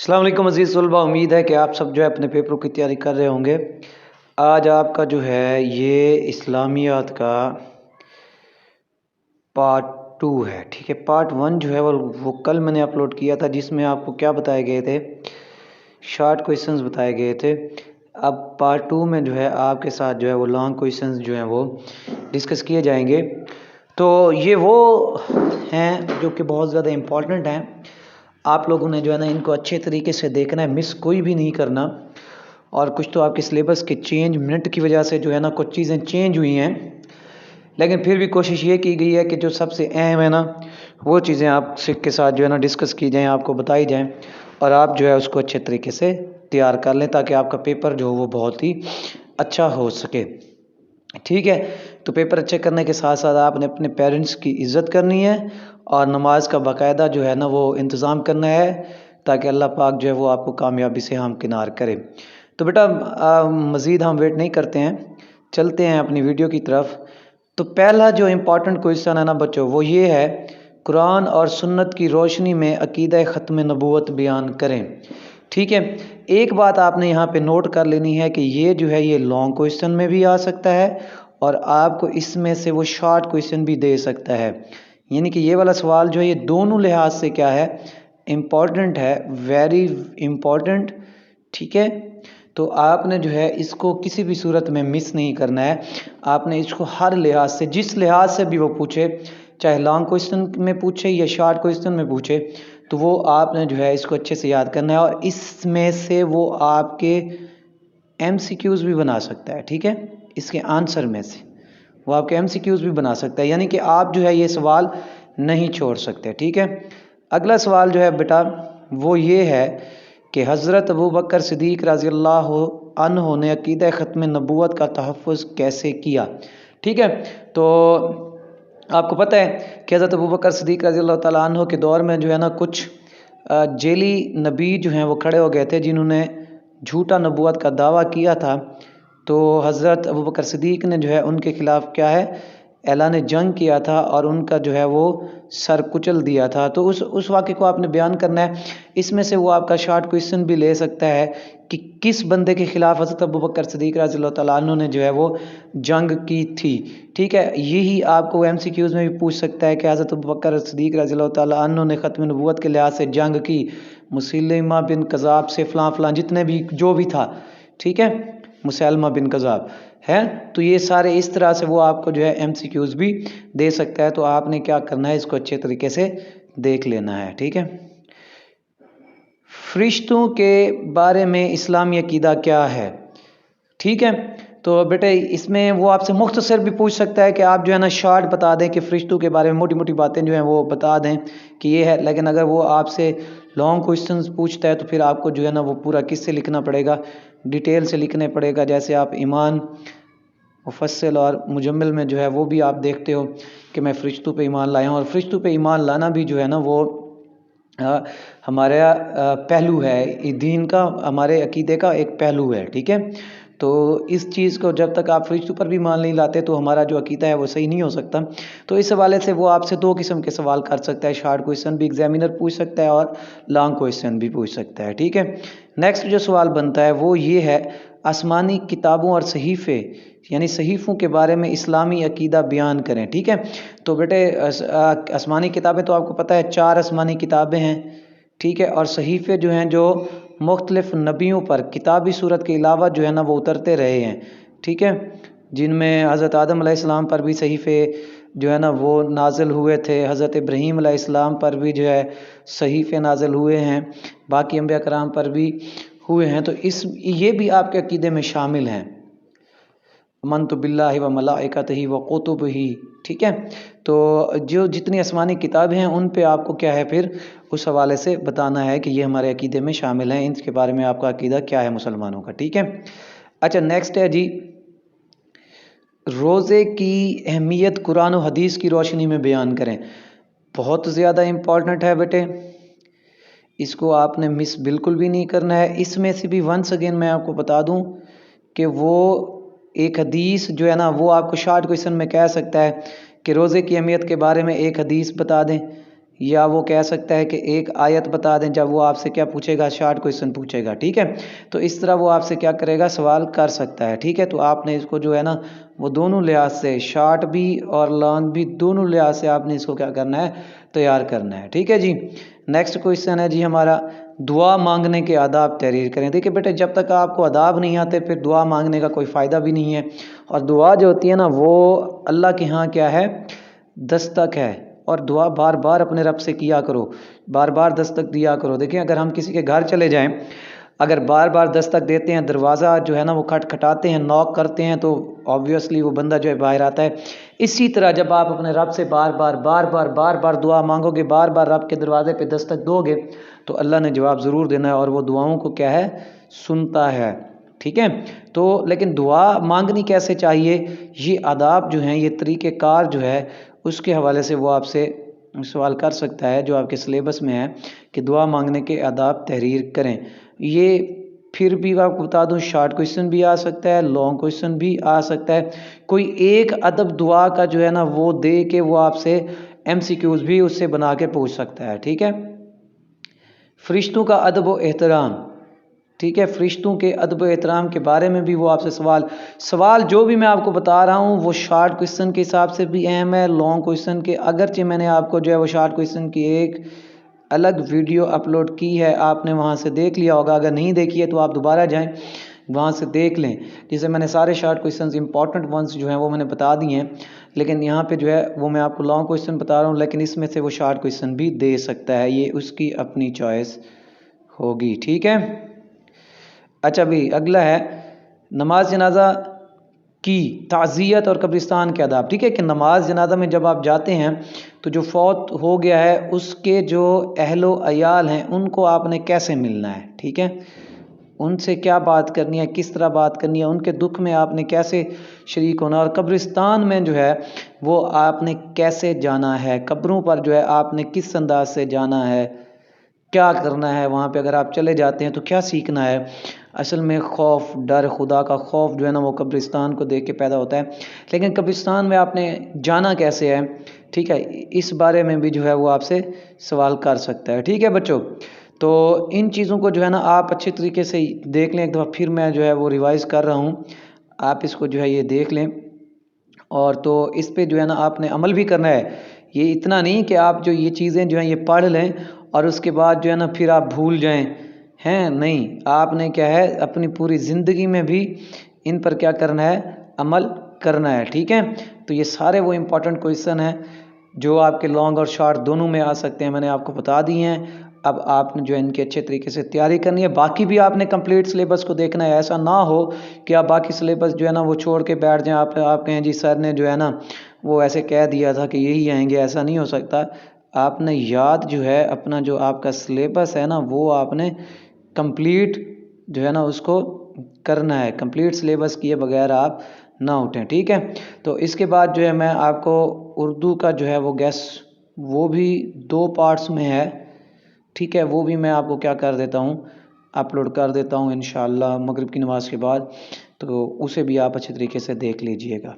अस्सलाम वालेकुम अज़ीज़ तलबा, उम्मीद है कि आप सब जो है अपने पेपरों की तैयारी कर रहे होंगे। आज आपका जो है ये इस्लामियात का पार्ट 2 है, ठीक है। पार्ट 1 जो है वो कल मैंने अपलोड किया था, जिसमें आपको क्या बताए गए थे, शॉर्ट क्वेश्चंस बताए गए थे। अब पार्ट 2 में जो है आपके साथ जो है वो लॉन्ग क्वेश्चंस जो हैं वो डिस्कस किए जाएंगे। तो ये वो हैं जो कि बहुत ज़्यादा इम्पॉर्टेंट हैं। आप लोगों ने जो है ना इनको अच्छे तरीके से देखना है, मिस कोई भी नहीं करना। और कुछ तो आपके सिलेबस के चेंज मिनट की वजह से जो है ना कुछ चीज़ें चेंज हुई हैं, लेकिन फिर भी कोशिश ये की गई है कि जो सबसे अहम है ना वो चीज़ें आपसे के साथ जो है ना डिस्कस की जाएँ, आपको बताई जाएँ और आप जो है उसको अच्छे तरीके से तैयार कर लें, ताकि आपका पेपर जो हो वो बहुत ही अच्छा हो सके, ठीक है। तो पेपर अच्छे करने के साथ साथ आपने अपने पेरेंट्स की इज़्ज़त करनी है और नमाज का बाकायदा जो है ना वो इंतज़ाम करना है, ताकि अल्लाह पाक जो है वो आपको कामयाबी से हमकिनार करे। तो बेटा मज़ीद हम वेट नहीं करते हैं, चलते हैं अपनी वीडियो की तरफ। तो पहला जो इम्पोर्टेंट क्वेश्चन है ना बच्चों, वो ये है, कुरान और सुन्नत की रोशनी में अकीदा ख़त्म नबूवत बयान करें, ठीक है। एक बात आपने यहाँ पे नोट कर लेनी है कि ये जो है ये लॉन्ग क्वेश्चन में भी आ सकता है और आपको इसमें से वो शॉर्ट क्वेश्चन भी दे सकता है। यानी कि ये वाला सवाल जो है ये दोनों लिहाज से क्या है, इम्पॉर्टेंट है, वेरी इम्पॉर्टेंट, ठीक है। तो आपने जो है इसको किसी भी सूरत में मिस नहीं करना है। आपने इसको हर लिहाज से, जिस लिहाज से भी वो पूछे, चाहे लॉन्ग क्वेश्चन में पूछे या शॉर्ट क्वेश्चन में पूछे, तो वो आपने जो है इसको अच्छे से याद करना है। और इसमें से वो आपके MCQs भी बना सकता है, ठीक है। इसके आंसर में से वो आपके MCQs भी बना सकता है, यानी कि आप जो है ये सवाल नहीं छोड़ सकते, ठीक है। अगला सवाल जो है बेटा वो ये है कि हज़रत अबू बकर सिद्दीक़ रज़ी अल्लाह अन्हु ने अक़ीदा ख़त्म नबूवत का तहफ़्फ़ुज़ कैसे किया, ठीक है। तो आपको पता है कि हज़रत अबू बकर सिद्दीक़ रज़ी अल्लाह तआला अन्हु के दौर में जो है ना कुछ जेली नबी जो हैं वो खड़े हो गए थे, जिन्होंने झूठा नबूवत का दावा किया था। तो हज़रत अबू बकर सिद्दीक़ ने जो है उनके ख़िलाफ़ क्या है, ऐलान जंग किया था और उनका जो है वो सर कुचल दिया था। तो उस वाक़े को आपने बयान करना है। इसमें से वो आपका शॉर्ट क्वेश्चन भी ले सकता है कि किस बंदे के ख़िलाफ़ हज़रत अबू बकर सिद्दीक़ रज़ियल्लाहु तआला अन्हु ने जो है वो जंग की थी, ठीक है। यही आपको MCQs में भी पूछ सकता है कि हज़रत अबू बकर सिद्दीक़ रज़ियल्लाहु तआला अन्हु ने ख़त्म नबूवत के लिहाज से जंग की मुसैलिमा बिन कज़्ज़ाब से, फ़लाँ फ़लाँ जितने भी जो भी था, ठीक है, मुसैलिमा बिन कज़्ज़ाब है। तो ये सारे इस तरह से वो आपको जो है MCQs भी दे सकता है। तो आपने क्या करना है, इसको अच्छे तरीके से देख लेना है, ठीक है। फरिश्तों के बारे में इस्लामी अकीदा क्या है, ठीक है। तो बेटे इसमें वो आपसे मुख्तसर भी पूछ सकता है कि आप जो है ना शॉर्ट बता दें कि फरिश्तों के बारे में मोटी मोटी बातें जो हैं वो बता दें कि ये है। लेकिन अगर वो आपसे लॉन्ग क्वेश्चंस पूछता है तो फिर आपको जो है ना वो पूरा किससे लिखना पड़ेगा, डिटेल से लिखने पड़ेगा। जैसे आप ईमान, मुफस्सिल और मुजम्मिल में जो है वो भी आप देखते हो कि मैं फ़रिश्तों पे ईमान लाया हूँ। और फ़रिश्तों पे ईमान लाना भी जो है ना वो हमारा पहलू है दीन का, हमारे अकीदे का एक पहलू है, ठीक है। तो इस चीज़ को जब तक आप फ़रिश्तों पर भी मान नहीं लाते तो हमारा जो अकीदा है वो सही नहीं हो सकता। तो इस हवाले से वो आपसे दो किस्म के सवाल कर सकता है, शॉर्ट क्वेश्चन भी एग्जामिनर पूछ सकता है और लॉन्ग क्वेश्चन भी पूछ सकता है, ठीक है। नेक्स्ट जो सवाल बनता है वो ये है, आसमानी किताबों और सहीफ़े यानी सहीफ़ों के बारे में इस्लामी अकीदा बयान करें, ठीक है। तो बेटे आसमानी किताबें तो आपको पता है 4 आसमानी किताबें हैं, ठीक है। और सहीफ़े जो हैं जो मुख्तलिफ़ नबियों पर किताबी सूरत के अलावा जो है ना वो उतरते रहे हैं, ठीक है। जिनमें हज़रत आदम अलैहिस्सलाम पर भी सहीफ़े जो है ना वो नाज़िल हुए थे, हज़रत इब्राहीम अलैहिस्सलाम पर भी जो है सहीफ़े नाज़िल हुए हैं, बाकी अंबिया कराम पर भी हुए हैं। तो ये भी आपके अकीदे में शामिल हैं, अमनतु बिल्लाहि व मलाइकतिही व कुतुबिही, ठीक है। तो जो जितनी आसमानी किताबें हैं उन पे आपको क्या है फिर उस हवाले से बताना है कि ये हमारे अकीदे में शामिल हैं, इनके बारे में आपका अकीदा क्या है मुसलमानों का, ठीक है। अच्छा नेक्स्ट है जी, रोज़े की अहमियत कुरान और हदीस की रोशनी में बयान करें। बहुत ज़्यादा इम्पॉर्टेंट है बेटे, इसको आपने मिस बिल्कुल भी नहीं करना है। इसमें से भी वंस अगेन मैं आपको बता दूं कि वो एक हदीस जो है ना वो आपको शॉर्ट क्वेश्चन में कह सकता है कि रोज़े की अहमियत के बारे में एक हदीस बता दें, या वो कह सकता है कि एक आयत बता दें जब वो आपसे क्या पूछेगा, शॉर्ट क्वेश्चन पूछेगा। ठीक है, तो इस तरह वो आपसे क्या करेगा, सवाल कर सकता है। ठीक है, तो आपने इसको जो है ना वो दोनों लिहाज से, शॉर्ट भी और लॉन्ग भी, दोनों लिहाज से आपने इसको क्या करना है, तैयार करना है। ठीक है जी। नेक्स्ट क्वेश्चन है जी हमारा, दुआ मांगने के आदाब तहरीर करें। देखिए बेटे, जब तक आपको आदाब नहीं आते फिर दुआ मांगने का कोई फ़ायदा भी नहीं है। और दुआ जो होती है ना वो अल्लाह के यहाँ क्या है, दस्तक है। और दुआ बार बार अपने रब से किया करो, बार बार दस्तक दिया करो। देखिए, अगर हम किसी के घर चले जाएं, अगर बार बार दस्तक देते हैं, दरवाज़ा जो है ना वो खटखटाते हैं, नॉक करते हैं, तो ऑब्वियसली वो बंदा जो है बाहर आता है। इसी तरह जब आप अपने रब से बार बार दुआ मांगोगे, बार बार रब के दरवाजे पे दस्तक दोगे, तो अल्लाह ने जवाब ज़रूर देना है और वो दुआओं को क्या है, सुनता है। ठीक है, तो लेकिन दुआ मांगनी कैसे चाहिए, ये आदाब जो हैं, ये तरीक़ेकार जो है, उसके हवाले से वो आपसे सवाल कर सकता है जो आपके सिलेबस में है कि दुआ मांगने के आदाब तहरीर करें। ये फिर भी आपको बता दूं, शॉर्ट क्वेश्चन भी आ सकता है, लॉन्ग क्वेश्चन भी आ सकता है। कोई एक अदब दुआ का जो है ना वो दे के वो आपसे MCQs भी उससे बना के पूछ सकता है। ठीक है, फरिश्तों का अदब व एहतराम। ठीक है, फरिश्तों के अदब एहतराम के बारे में भी वो आपसे सवाल जो भी मैं आपको बता रहा हूँ वो शॉर्ट क्वेश्चन के हिसाब से भी अहम है, लॉन्ग क्वेश्चन के। अगरचे मैंने आपको जो है वो शॉर्ट क्वेश्चन की एक अलग वीडियो अपलोड की है, आपने वहाँ से देख लिया होगा। अगर नहीं देखी है तो आप दोबारा जाएं, वहाँ से देख लें। जिसे मैंने सारे शॉर्ट क्वेश्चंस इंपॉर्टेंट वंस जो हैं वो मैंने बता दिए हैं, लेकिन यहाँ पे जो है वो मैं आपको लॉन्ग क्वेश्चन बता रहा हूँ, लेकिन इसमें से वो शॉर्ट क्वेश्चन भी दे सकता है, ये उसकी अपनी चॉइस होगी। ठीक है, अच्छा भाई, अगला है नमाज जनाजा की ताज़ियत और कब्रिस्तान के आदाब। ठीक है, कि नमाज जनाजा में जब आप जाते हैं तो जो फौत हो गया है उसके जो अहलो अयाल हैं उनको आपने कैसे मिलना है। ठीक है, उनसे क्या बात करनी है, किस तरह बात करनी है, उनके दुख में आपने कैसे शरीक होना, और कब्रिस्तान में जो है वो आपने कैसे जाना है, कब्रों पर जो है आपने किस अंदाज से जाना है, क्या करना है वहाँ पे। अगर आप चले जाते हैं तो क्या सीखना है। असल में खौफ, डर, खुदा का खौफ जो है ना वो कब्रिस्तान को देख के पैदा होता है। लेकिन कब्रिस्तान में आपने जाना कैसे है, ठीक है, इस बारे में भी जो है वो आपसे सवाल कर सकता है। ठीक है बच्चों, तो इन चीज़ों को जो है ना आप अच्छे तरीके से देख लें। एक दफ़ा फिर मैं जो है वो रिवाइज़ कर रहा हूँ, आप इसको जो है ये देख लें, और तो इस पे जो है ना आपने अमल भी करना है। ये इतना नहीं कि आप जो ये चीज़ें जो हैं ये पढ़ लें और उसके बाद जो है ना फिर आप भूल जाएं, हैं, नहीं, आपने क्या है अपनी पूरी ज़िंदगी में भी इन पर क्या करना है, अमल करना है। ठीक है, तो ये सारे वो इम्पोर्टेंट क्वेश्चन हैं जो आपके लॉन्ग और शॉर्ट दोनों में आ सकते हैं, मैंने आपको बता दिए हैं। अब आपने जो है इनकी अच्छे तरीके से तैयारी करनी है। बाकी भी आपने कंप्लीट सिलेबस को देखना है, ऐसा ना हो कि आप बाकी सिलेबस जो है ना वो छोड़ के बैठ जाएं। आप कहें जी सर ने जो है ना वो ऐसे कह दिया था कि यही आएंगे, ऐसा नहीं हो सकता। आपने याद जो है अपना जो आपका सिलेबस है ना वो आपने कंप्लीट जो है ना उसको करना है। कंप्लीट सिलेबस किए बगैर आप ना उठें। ठीक है, तो इसके बाद जो है मैं आपको उर्दू का जो है वो गैस वो भी 2 पार्ट्स में है। ठीक है, वो भी मैं आपको क्या कर देता हूँ, अपलोड कर देता हूँ इंशाअल्लाह मगरिब की नमाज़ के बाद, तो उसे भी आप अच्छे तरीके से देख लीजिएगा।